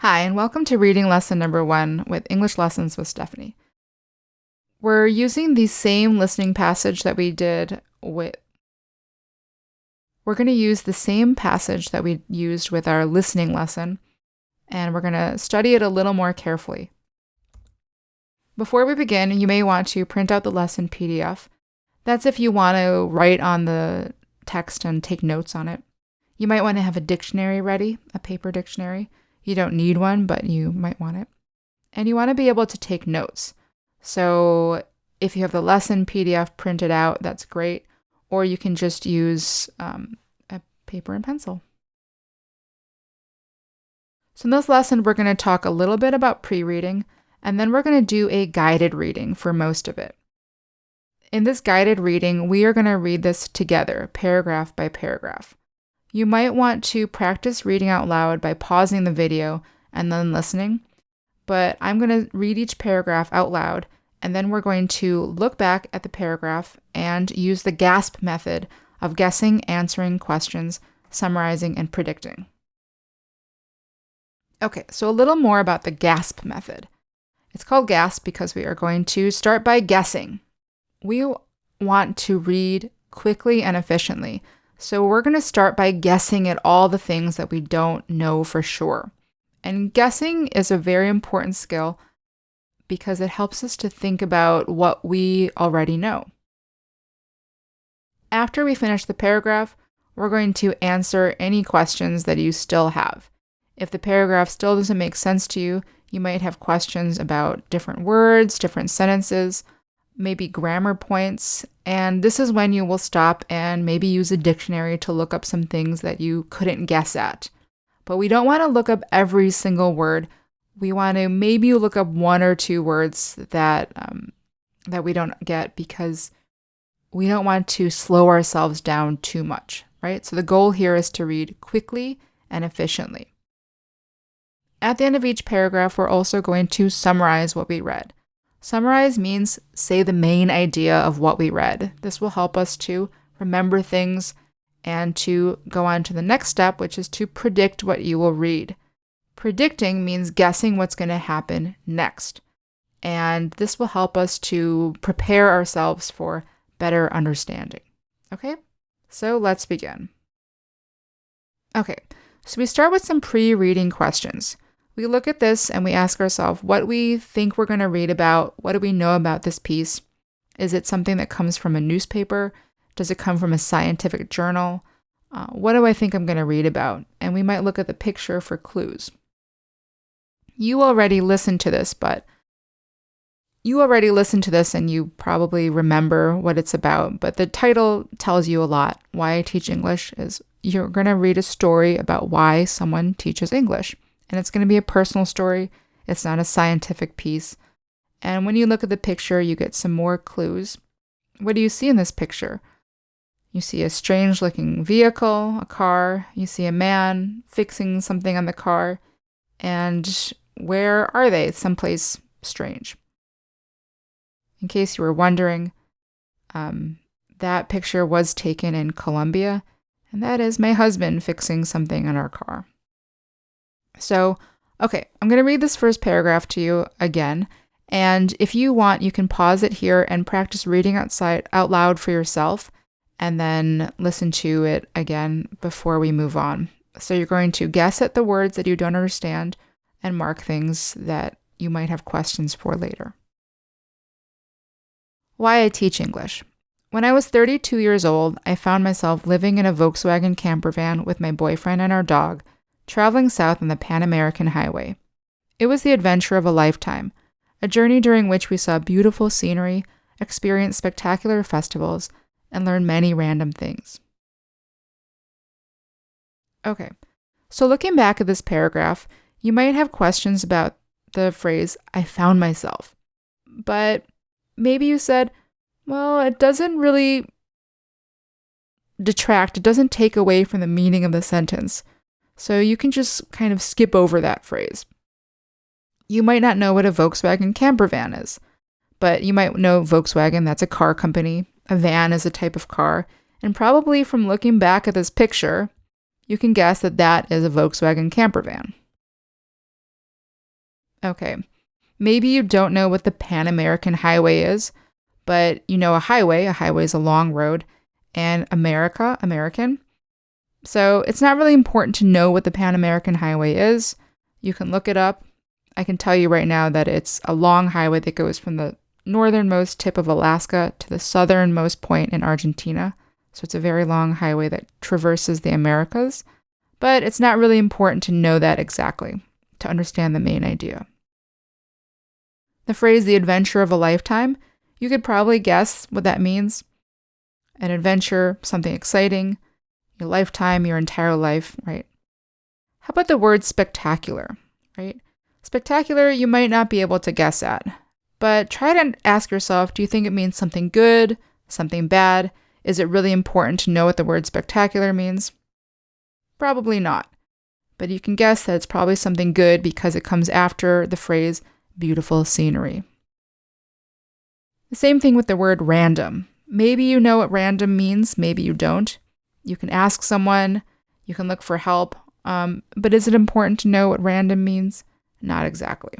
Hi, and welcome to reading lesson number 1 with English Lessons with Stephanie. We're using the same listening passage that we did with. We're going to use the same passage that we used with our listening lesson, and we're going to study it a little more carefully. Before we begin, you may want to print out the lesson PDF. That's if you want to write on the text and take notes on it. You might want to have a dictionary ready, a paper dictionary. You don't need one, but you might want it. And you want to be able to take notes. So if you have the lesson PDF printed out, that's great. Or you can just use a paper and pencil. So in this lesson, we're going to talk a little bit about pre-reading, and then we're going to do a guided reading for most of it. In this guided reading, we are going to read this together, paragraph by paragraph. You might want to practice reading out loud by pausing the video and then listening, but I'm going to read each paragraph out loud, and then we're going to look back at the paragraph and use the GASP method of guessing, answering questions, summarizing, and predicting. Okay, so a little more about the GASP method. It's called GASP because we are going to start by guessing. We want to read quickly and efficiently. So we're going to start by guessing at all the things that we don't know for sure. And guessing is a very important skill because it helps us to think about what we already know. After we finish the paragraph, we're going to answer any questions that you still have. If the paragraph still doesn't make sense to you, you might have questions about different words, different sentences, maybe grammar points, and this is when you will stop and maybe use a dictionary to look up some things that you couldn't guess at. But we don't want to look up every single word. We want to maybe look up one or two words that we don't get because we don't want to slow ourselves down too much, right? So the goal here is to read quickly and efficiently. At the end of each paragraph, we're also going to summarize what we read. Summarize means say the main idea of what we read. This will help us to remember things and to go on to the next step, which is to predict what you will read. Predicting means guessing what's going to happen next. And this will help us to prepare ourselves for better understanding. Okay, so let's begin. Okay, so we start with some pre-reading questions. We look at this and we ask ourselves what we think we're going to read about. What do we know about this piece? Is it something that comes from a newspaper? Does it come from a scientific journal? What do I think I'm going to read about? And we might look at the picture for clues. You already listened to this and you probably remember what it's about, but the title tells you a lot. Why I Teach English is you're going to read a story about why someone teaches English. And it's going to be a personal story. It's not a scientific piece. And when you look at the picture, you get some more clues. What do you see in this picture? You see a strange-looking vehicle, a car. You see a man fixing something on the car. And where are they? Someplace strange. In case you were wondering, that picture was taken in Colombia, and that is my husband fixing something on our car. So, okay, I'm going to read this first paragraph to you again, and if you want, you can pause it here and practice reading out loud for yourself, and then listen to it again before we move on. So you're going to guess at the words that you don't understand and mark things that you might have questions for later. Why I teach English. When I was 32 years old, I found myself living in a Volkswagen camper van with my boyfriend and our dog, traveling south on the Pan American Highway. It was the adventure of a lifetime, a journey during which we saw beautiful scenery, experienced spectacular festivals, and learned many random things. Okay, so looking back at this paragraph, you might have questions about the phrase, I found myself. But maybe you said, well, it doesn't really detract, it doesn't take away from the meaning of the sentence. So you can just kind of skip over that phrase. You might not know what a Volkswagen camper van is, but you might know Volkswagen, that's a car company. A van is a type of car. And probably from looking back at this picture, you can guess that that is a Volkswagen camper van. Okay. Maybe you don't know what the Pan American Highway is, but you know a highway is a long road, and American. So it's not really important to know what the Pan American Highway is. You can look it up. I can tell you right now that it's a long highway that goes from the northernmost tip of Alaska to the southernmost point in Argentina. So it's a very long highway that traverses the Americas. But it's not really important to know that exactly, to understand the main idea. The phrase, the adventure of a lifetime, you could probably guess what that means. An adventure, something exciting, your lifetime, your entire life, right? How about the word spectacular, right? Spectacular, you might not be able to guess at, but try to ask yourself, do you think it means something good, something bad? Is it really important to know what the word spectacular means? Probably not, but you can guess that it's probably something good because it comes after the phrase beautiful scenery. The same thing with the word random. Maybe you know what random means, maybe you don't. You can ask someone, you can look for help, but is it important to know what random means? Not exactly.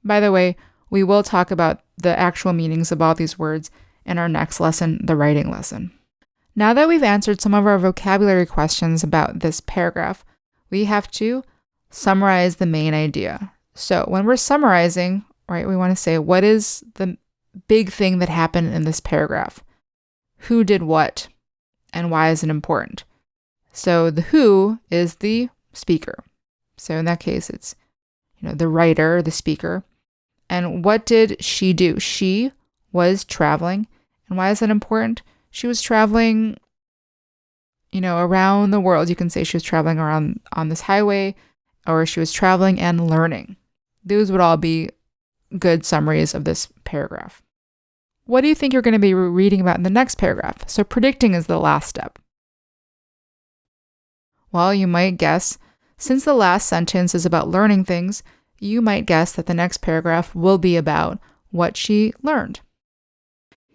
By the way, we will talk about the actual meanings of all these words in our next lesson, the writing lesson. Now that we've answered some of our vocabulary questions about this paragraph, we have to summarize the main idea. So when we're summarizing, right, we want to say, what is the big thing that happened in this paragraph? Who did what? And why is it important? So the who is the speaker. So in that case, it's, the writer, the speaker. And what did she do? She was traveling. And why is that important? She was traveling, around the world. You can say she was traveling around on this highway, or she was traveling and learning. Those would all be good summaries of this paragraph. What do you think you're going to be reading about in the next paragraph? So predicting is the last step. Well, you might guess, since the last sentence is about learning things, you might guess that the next paragraph will be about what she learned.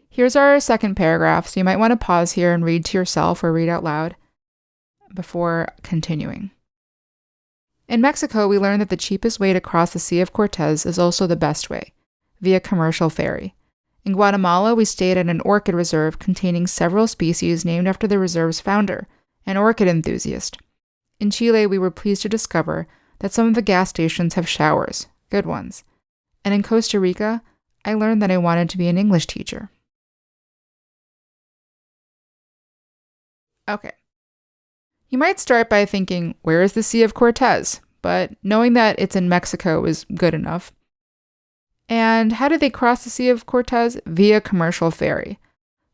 Here's our second paragraph, so you might want to pause here and read to yourself or read out loud before continuing. In Mexico, we learned that the cheapest way to cross the Sea of Cortez is also the best way, via commercial ferry. In Guatemala, we stayed at an orchid reserve containing several species named after the reserve's founder, an orchid enthusiast. In Chile, we were pleased to discover that some of the gas stations have showers, good ones. And in Costa Rica, I learned that I wanted to be an English teacher. Okay. You might start by thinking, where is the Sea of Cortez? But knowing that it's in Mexico is good enough. And how did they cross the Sea of Cortez? Via commercial ferry.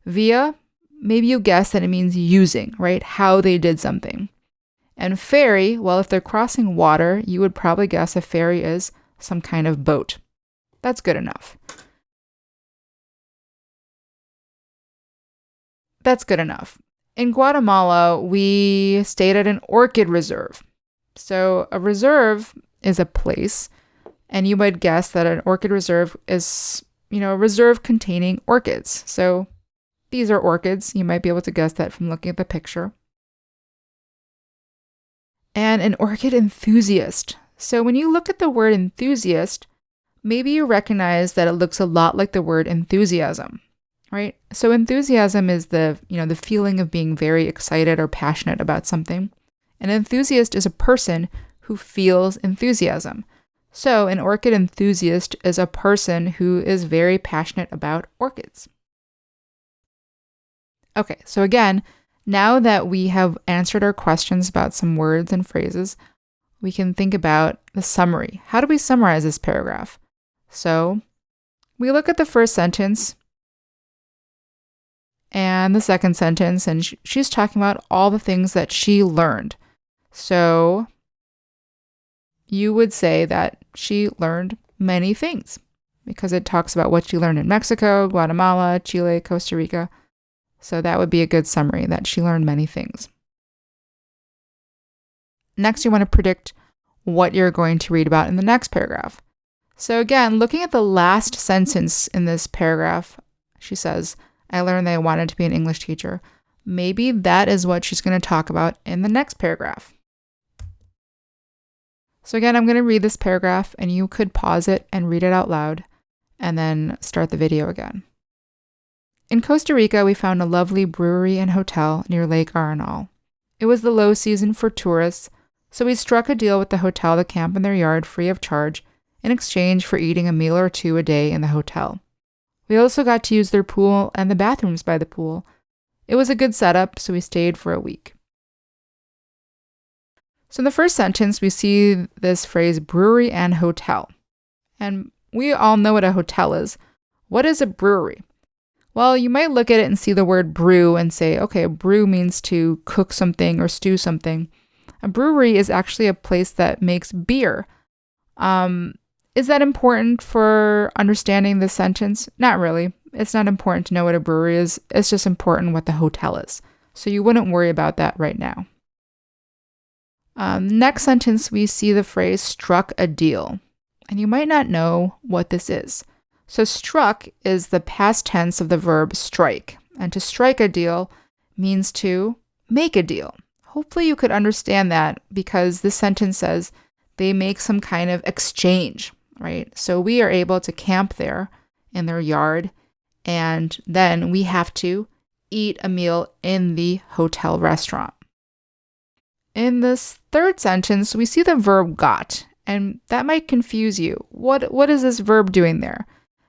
Via, maybe you guess that it means using, right? How they did something. And ferry, well, if they're crossing water, you would probably guess a ferry is some kind of boat. That's good enough. That's good enough. In Guatemala, we stayed at an orchid reserve. So a reserve is a place, and you might guess that an orchid reserve is, a reserve containing orchids. So these are orchids. You might be able to guess that from looking at the picture. And an orchid enthusiast. So when you look at the word enthusiast, maybe you recognize that it looks a lot like the word enthusiasm, right? So enthusiasm is the feeling of being very excited or passionate about something. An enthusiast is a person who feels enthusiasm. So an orchid enthusiast is a person who is very passionate about orchids. Okay, so again, now that we have answered our questions about some words and phrases, we can think about the summary. How do we summarize this paragraph? So we look at the first sentence and the second sentence, and she's talking about all the things that she learned. So you would say that she learned many things because it talks about what she learned in Mexico, Guatemala, Chile, Costa Rica. So that would be a good summary, that she learned many things. Next, you want to predict what you're going to read about in the next paragraph. So again, looking at the last sentence in this paragraph, she says, I learned that I wanted to be an English teacher. Maybe that is what she's going to talk about in the next paragraph. So again, I'm going to read this paragraph and you could pause it and read it out loud and then start the video again. In Costa Rica, we found a lovely brewery and hotel near Lake Arenal. It was the low season for tourists, so we struck a deal with the hotel to camp in their yard free of charge in exchange for eating a meal or two a day in the hotel. We also got to use their pool and the bathrooms by the pool. It was a good setup, so we stayed for a week. So in the first sentence, we see this phrase brewery and hotel. And we all know what a hotel is. What is a brewery? Well, you might look at it and see the word brew and say, okay, brew means to cook something or stew something. A brewery is actually a place that makes beer. Is that important for understanding this sentence? Not really. It's not important to know what a brewery is. It's just important what the hotel is. So you wouldn't worry about that right now. Next sentence, we see the phrase struck a deal. And you might not know what this is. So struck is the past tense of the verb strike. And to strike a deal means to make a deal. Hopefully you could understand that because this sentence says they make some kind of exchange, right? So we are able to camp there in their yard, and then we have to eat a meal in the hotel restaurant. In this third sentence, we see the verb got, and that might confuse you. What is this verb doing there?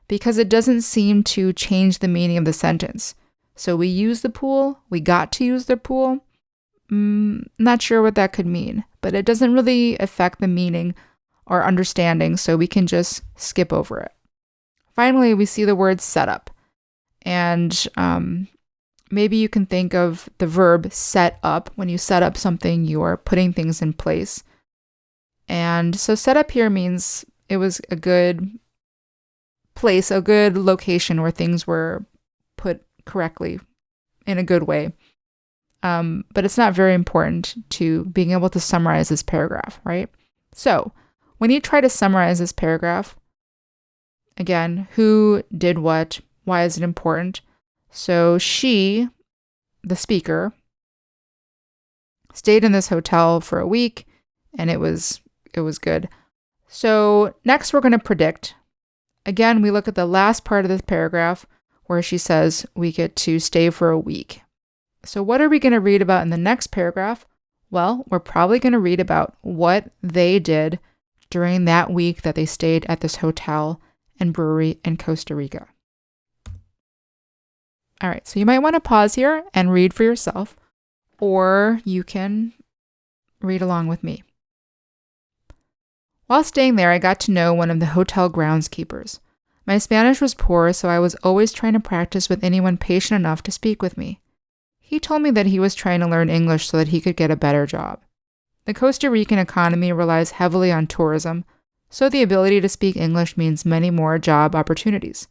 Because it doesn't seem to change the meaning of the sentence. So we use the pool, we got to use the pool. Not sure what that could mean, but it doesn't really affect the meaning or understanding, so we can just skip over it. Finally, we see the word setup. And maybe you can think of the verb set up. When you set up something, you are putting things in place. And so set up here means it was a good place, a good location where things were put correctly in a good way. But it's not very important to being able to summarize this paragraph, right? So when you try to summarize this paragraph, again, who did what? Why is it important? So she, the speaker, stayed in this hotel for a week, and it was good. So next we're going to predict. Again, we look at the last part of this paragraph where she says we get to stay for a week. So what are we going to read about in the next paragraph? Well, we're probably going to read about what they did during that week that they stayed at this hotel and brewery in Costa Rica. All right, so you might want to pause here and read for yourself, or you can read along with me. While staying there, I got to know one of the hotel groundskeepers. My Spanish was poor, so I was always trying to practice with anyone patient enough to speak with me. He told me that he was trying to learn English so that he could get a better job. The Costa Rican economy relies heavily on tourism, so the ability to speak English means many more job opportunities.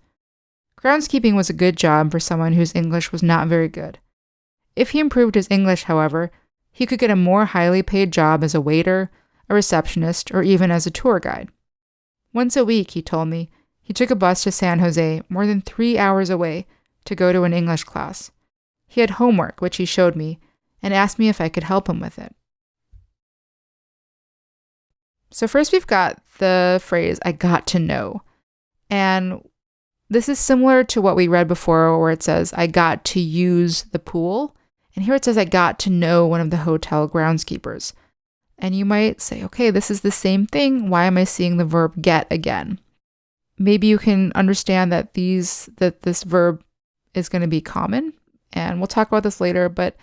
Groundskeeping was a good job for someone whose English was not very good. If he improved his English, however, he could get a more highly paid job as a waiter, a receptionist, or even as a tour guide. Once a week, he told me, he took a bus to San Jose, more than 3 hours away, to go to an English class. He had homework, which he showed me, and asked me if I could help him with it. So first we've got the phrase, I got to know. And this is similar to what we read before where it says, I got to use the pool. And here it says, I got to know one of the hotel groundskeepers. And you might say, okay, this is the same thing. Why am I seeing the verb get again? Maybe you can understand that this verb is going to be common. And we'll talk about this later. But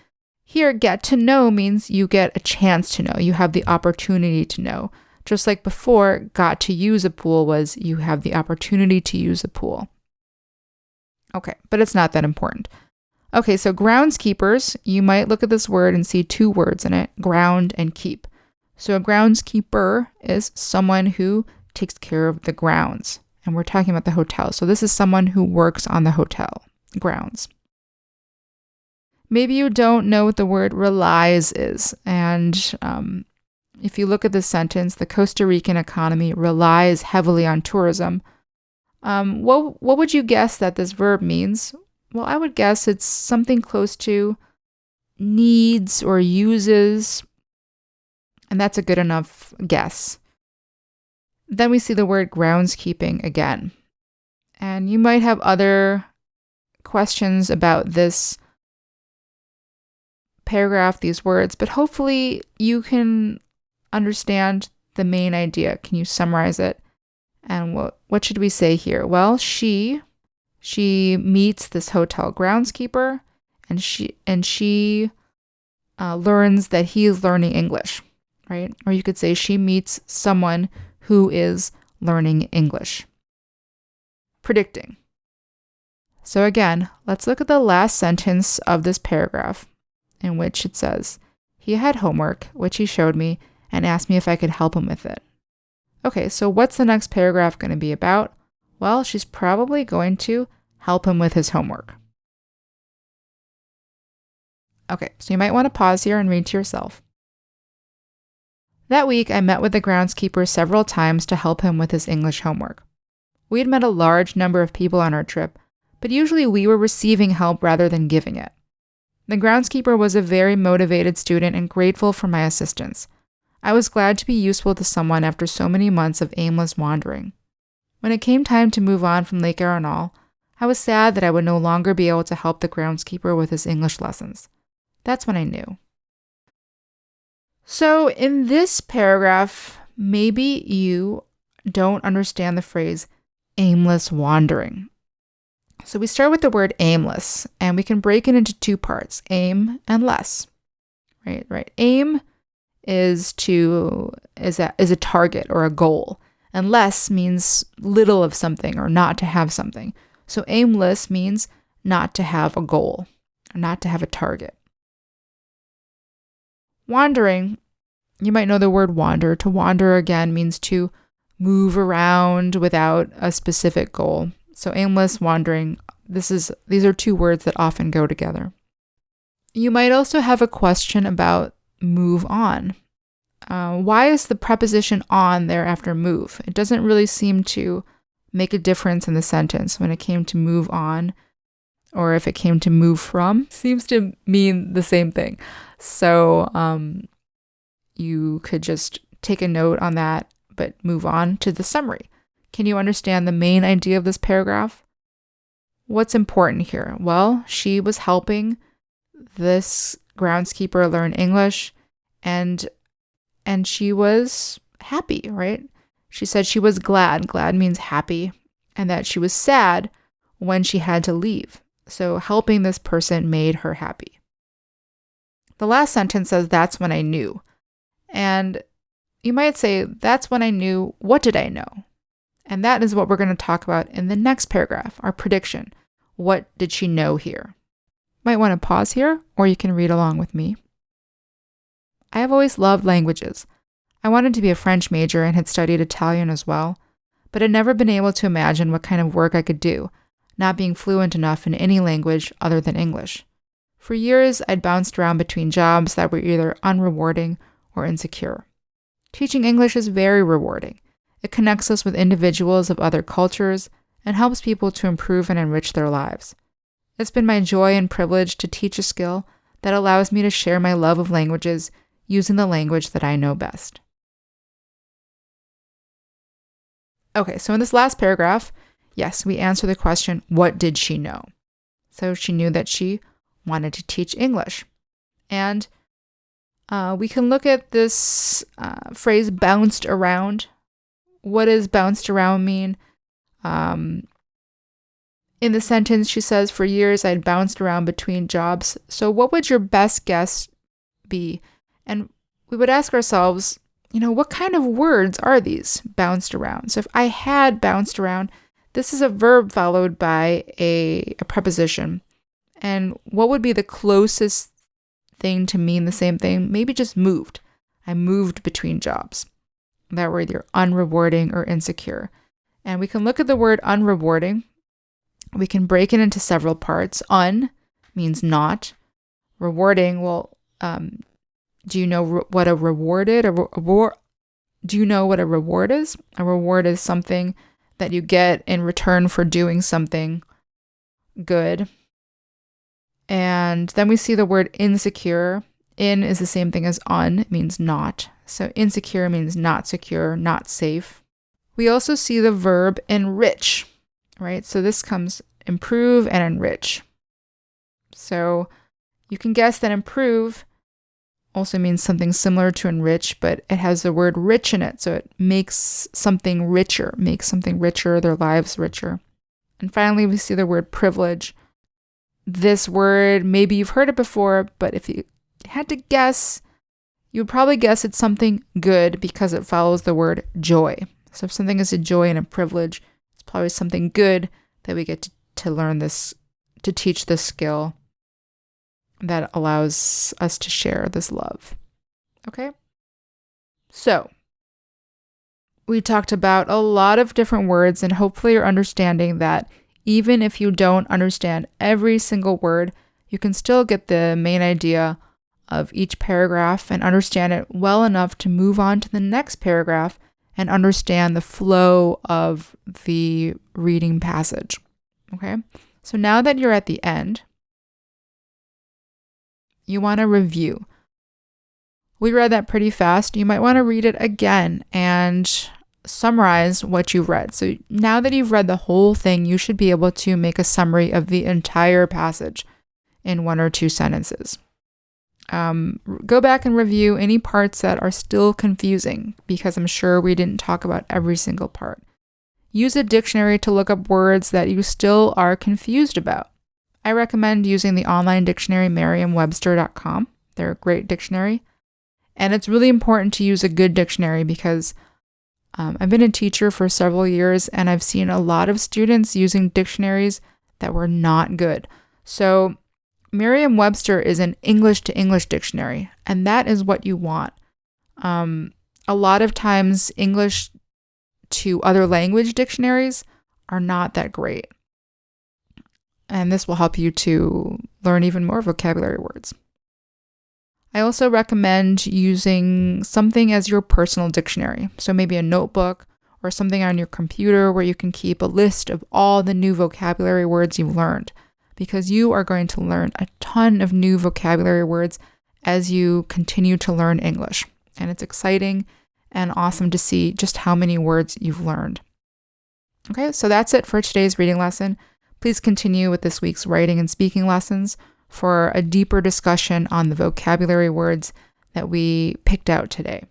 here, get to know means you get a chance to know. You have the opportunity to know. Just like before, got to use a pool was you have the opportunity to use a pool. Okay, but it's not that important. Okay, so groundskeepers, you might look at this word and see two words in it, ground and keep. So a groundskeeper is someone who takes care of the grounds. And we're talking about the hotel. So this is someone who works on the hotel grounds. Maybe you don't know what the word relies is. And if you look at this sentence, the Costa Rican economy relies heavily on tourism. What would you guess that this verb means? Well, I would guess it's something close to needs or uses. And that's a good enough guess. Then we see the word groundskeeping again. And you might have other questions about this paragraph, these words, but hopefully you can understand the main idea. Can you summarize it? And what should we say here? Well, she meets this hotel groundskeeper, and she learns that he is learning English, right? Or you could say she meets someone who is learning English. Predicting. So again, let's look at the last sentence of this paragraph, in which it says, he had homework, which he showed me, and asked me if I could help him with it. Okay, so what's the next paragraph going to be about? Well, she's probably going to help him with his homework. Okay, so you might want to pause here and read to yourself. That week, I met with the groundskeeper several times to help him with his English homework. We had met a large number of people on our trip, but usually we were receiving help rather than giving it. The groundskeeper was a very motivated student and grateful for my assistance. I was glad to be useful to someone after so many months of aimless wandering. When it came time to move on from Lake Arenal, I was sad that I would no longer be able to help the groundskeeper with his English lessons. That's when I knew. So in this paragraph, maybe you don't understand the phrase aimless wandering. So we start with the word aimless, and we can break it into two parts, aim and less. Right. Aim is a target or a goal, and less means little of something or not to have something. So aimless means not to have a goal, or not to have a target. Wandering, you might know the word wander. To wander again means to move around without a specific goal. So aimless, wandering, these are two words that often go together. You might also have a question about move on. Why is the preposition on there after move? It doesn't really seem to make a difference in the sentence when it came to move on, or if it came to move from. Seems to mean the same thing. So you could just take a note on that, but move on to the summary. Can you understand the main idea of this paragraph? What's important here? Well, she was helping this groundskeeper learn English, and she was happy, right? She said she was glad. Glad means happy, and that she was sad when she had to leave. So helping this person made her happy. The last sentence says, that's when I knew. And you might say, that's when I knew. What did I know? And that is what we're going to talk about in the next paragraph, our prediction. What did she know here? Might want to pause here, or you can read along with me. I have always loved languages. I wanted to be a French major and had studied Italian as well, but had never been able to imagine what kind of work I could do, not being fluent enough in any language other than English. For years, I'd bounced around between jobs that were either unrewarding or insecure. Teaching English is very rewarding. It connects us with individuals of other cultures and helps people to improve and enrich their lives. It's been my joy and privilege to teach a skill that allows me to share my love of languages using the language that I know best. Okay, so in this last paragraph, yes, we answer the question, what did she know? So she knew that she wanted to teach English. And we can look at this phrase bounced around. What does bounced around mean? In the sentence, she says, for years I'd bounced around between jobs. So what would your best guess be? And we would ask ourselves, what kind of words are these bounced around? So if I had bounced around, this is a verb followed by a preposition. And what would be the closest thing to mean the same thing? Maybe just moved. I moved between jobs. That were either unrewarding or insecure. And we can look at the word unrewarding. We can break it into several parts. Un means not. Rewarding, do you know what a reward is? Do you know what a reward is? A reward is something that you get in return for doing something good. And then we see the word insecure. In is the same thing as un. It means not. So insecure means not secure, not safe. We also see the verb enrich, right? So this comes improve and enrich. So you can guess that improve also means something similar to enrich, but it has the word rich in it. So it makes something richer, their lives richer. And finally, we see the word privilege. This word, maybe you've heard it before, but if you had to guess, you would probably guess it's something good because it follows the word joy. So if something is a joy and a privilege, it's probably something good that we get to learn this, to teach this skill that allows us to share this love. Okay? So, we talked about a lot of different words, and hopefully you're understanding that even if you don't understand every single word, you can still get the main idea of each paragraph and understand it well enough to move on to the next paragraph and understand the flow of the reading passage. Okay? So now that you're at the end, you want to review. We read that pretty fast. You might want to read it again and summarize what you've read. So now that you've read the whole thing, you should be able to make a summary of the entire passage in 1 or 2 sentences. Go back and review any parts that are still confusing, because I'm sure we didn't talk about every single part. Use a dictionary to look up words that you still are confused about. I recommend using the online dictionary Merriam-Webster.com. They're a great dictionary. And it's really important to use a good dictionary because I've been a teacher for several years and I've seen a lot of students using dictionaries that were not good. So Merriam-Webster is an English to English dictionary, and that is what you want. A lot of times English to other language dictionaries are not that great. And this will help you to learn even more vocabulary words. I also recommend using something as your personal dictionary. So maybe a notebook or something on your computer where you can keep a list of all the new vocabulary words you've learned, because you are going to learn a ton of new vocabulary words as you continue to learn English. And it's exciting and awesome to see just how many words you've learned. Okay, so that's it for today's reading lesson. Please continue with this week's writing and speaking lessons for a deeper discussion on the vocabulary words that we picked out today.